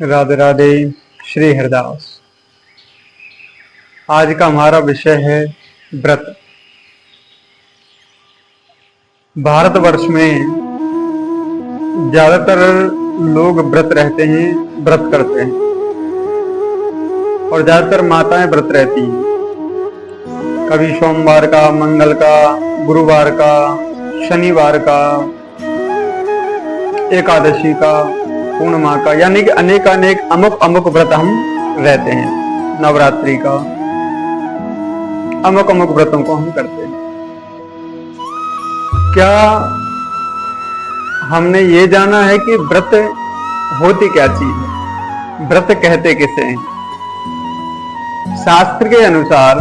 राधे राधे। श्री हरिदास। आज का हमारा विषय है व्रत। भारतवर्ष में ज्यादातर लोग व्रत रहते हैं, व्रत करते हैं और ज्यादातर माताएं व्रत रहती हैं। कभी सोमवार का, मंगल का, गुरुवार का, शनिवार का, एकादशी का, पूर्णिमा का, यानी कि अनेक अनेक अमुक अमुक व्रत हम रहते हैं। नवरात्रि का अमुक अमुक व्रतों को हम करते हैं। क्या हमने ये जाना है कि व्रत होती क्या चीज है, व्रत कहते किसे हैं? शास्त्र के अनुसार,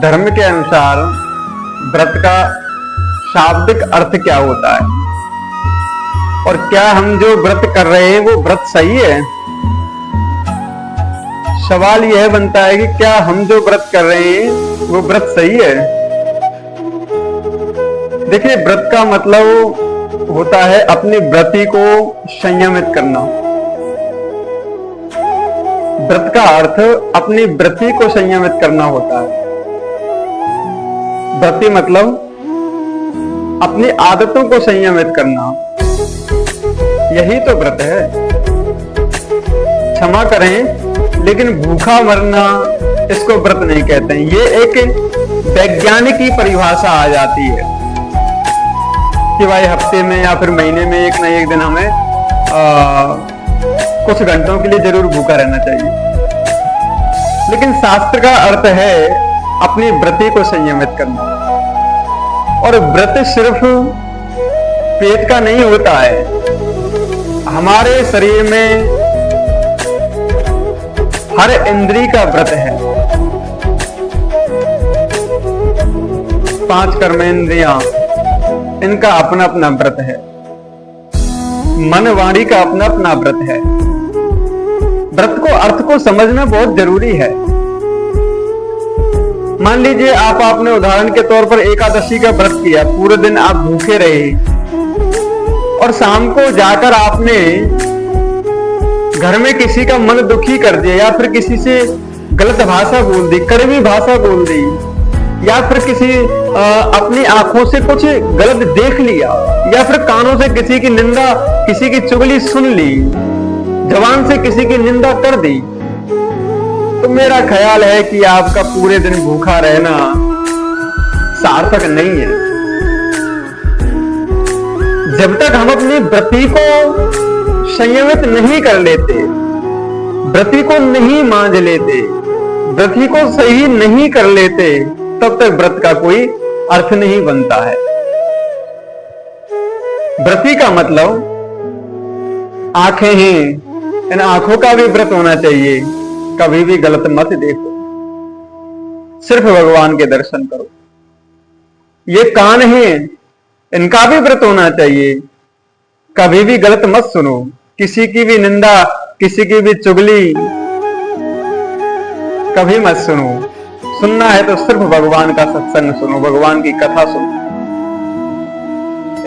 धर्म के अनुसार व्रत का शाब्दिक अर्थ क्या होता है और क्या हम जो व्रत कर रहे हैं वो व्रत सही है? सवाल यह बनता है कि क्या हम जो व्रत कर रहे हैं वो व्रत सही है? देखिए, व्रत का मतलब होता है अपनी व्रति को संयमित करना। व्रत का अर्थ अपनी व्रति को संयमित करना होता है। व्रति मतलब अपनी आदतों को संयमित करना, यही तो व्रत है। क्षमा करें, लेकिन भूखा मरना इसको व्रत नहीं कहते हैं। ये एक वैज्ञानिक की परिभाषा आ जाती है कि भाई हफ्ते में या फिर महीने में एक न एक दिन हमें कुछ घंटों के लिए जरूर भूखा रहना चाहिए। लेकिन शास्त्र का अर्थ है अपनी व्रति को संयमित करना। और व्रत सिर्फ पेट का नहीं होता है, हमारे शरीर में हर इंद्रिय का व्रत है। 5 कर्मेंद्रियां, इनका अपना अपना व्रत है। मन वाणी का अपना अपना व्रत है। व्रत को, अर्थ को समझना बहुत जरूरी है। मान लीजिए आपने उदाहरण के तौर पर एकादशी का व्रत किया, पूरे दिन आप भूखे रहे और शाम को जाकर आपने घर में किसी का मन दुखी कर दिया, या फिर किसी से गलत भाषा बोल दी, कड़वी भाषा बोल दी, या फिर किसी अपनी आंखों से कुछ गलत देख लिया, या फिर कानों से किसी की निंदा, किसी की चुगली सुन ली, जबान से किसी की निंदा कर दी, तो मेरा ख्याल है कि आपका पूरे दिन भूखा रहना सार्थक नहीं है। जब तक हम अपनी व्रति को संयमित नहीं कर लेते, व्रति को नहीं मांझ लेते, व्रति को सही नहीं कर लेते, तब तक व्रत का कोई अर्थ नहीं बनता है। व्रति का मतलब आंखें हैं, इन आंखों का भी व्रत होना चाहिए। कभी भी गलत मत देखो, सिर्फ भगवान के दर्शन करो। ये कान हैं, इनका भी व्रत होना चाहिए। कभी भी गलत मत सुनो, किसी की भी निंदा, किसी की भी चुगली कभी मत सुनो। सुनना है तो सिर्फ भगवान का सत्संग सुनो, भगवान की कथा सुनो।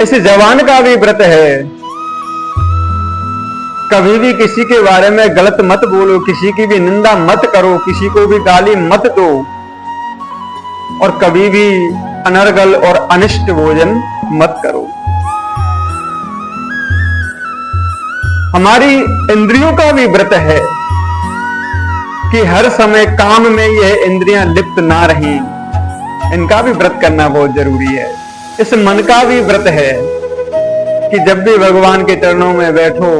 इस जवान का भी व्रत है। कभी भी किसी के बारे में गलत मत बोलो, किसी की भी निंदा मत करो, किसी को भी गाली मत दो, और कभी भी अनर्गल और अनिष्ट भोजन मत करो। हमारी इंद्रियों का भी व्रत है कि हर समय काम में यह इंद्रियां लिप्त ना रहें, इनका भी व्रत करना बहुत जरूरी है। इस मन का भी व्रत है कि जब भी भगवान के चरणों में बैठो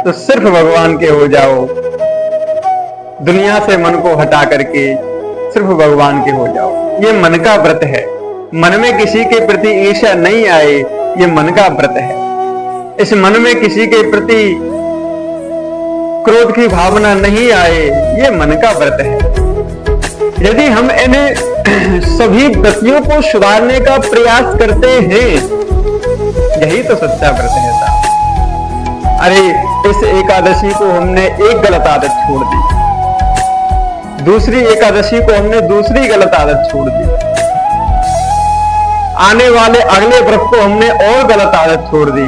तो सिर्फ भगवान के हो जाओ, दुनिया से मन को हटा करके सिर्फ भगवान के हो जाओ। ये मन का व्रत है। मन में किसी के प्रति ईर्ष्या नहीं आए, ये मन का व्रत है। इस मन में किसी के प्रति क्रोध की भावना नहीं आए, ये मन का व्रत है। यदि हम इन सभी व्रतियों को सुधारने का प्रयास करते हैं, यही तो सच्चा व्रत है साहब। अरे, इस एकादशी को हमने एक गलत आदत छोड़ दी, दूसरी एकादशी को हमने दूसरी गलत आदत छोड़ दी, आने वाले अगले व्रत को हमने और गलत आदत छोड़ दी।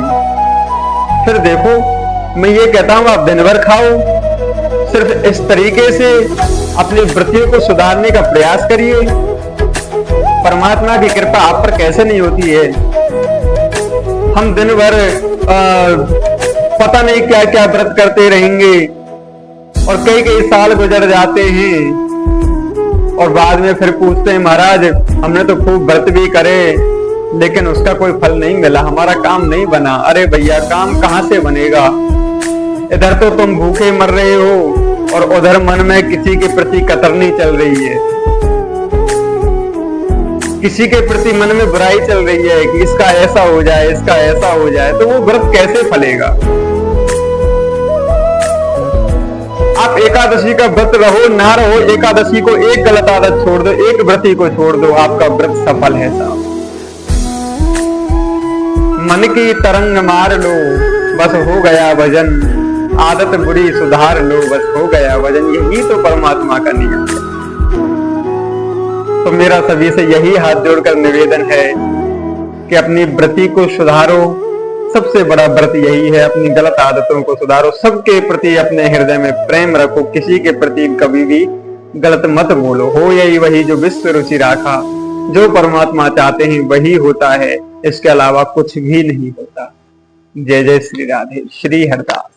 फिर देखो मैं ये कहता हूं आप दिन भर खाओ, सिर्फ इस तरीके से अपनी वृत्तियों को सुधारने का प्रयास करिए। परमात्मा की कृपा आप पर कैसे नहीं होती है। हम दिन भर पता नहीं क्या क्या व्रत करते रहेंगे और कई कई साल गुजर जाते हैं और बाद में फिर पूछते हैं महाराज हमने तो खूब व्रत भी करे लेकिन उसका कोई फल नहीं मिला, हमारा काम नहीं बना। अरे भैया काम कहां से बनेगा, इधर तो तुम भूखे मर रहे हो और उधर मन में किसी के प्रति कतरनी चल रही है, किसी के प्रति मन में बुराई चल रही है कि इसका ऐसा हो जाए, इसका ऐसा हो जाए, तो वो व्रत कैसे फलेगा। आप एकादशी का व्रत रहो ना रहो, एकादशी को एक गलत आदत छोड़ दो, एक व्रती को छोड़ दो, आपका व्रत सफल है साहब। मन की तरंग मार लो बस हो गया भजन, आदत बुरी सुधार लो बस हो गया भजन, यही तो परमात्मा का नियम है। तो मेरा सभी से यही हाथ जोड़कर निवेदन है कि अपनी व्रति को सुधारो। सबसे बड़ा व्रत यही है, अपनी गलत आदतों को सुधारो, सबके प्रति अपने हृदय में प्रेम रखो, किसी के प्रति कभी भी गलत मत बोलो। हो यही वही जो विश्व रुचि राखा, जो परमात्मा चाहते हैं वही होता है, इसके अलावा कुछ भी नहीं होता। जय जय श्री राधे, श्री हरदास।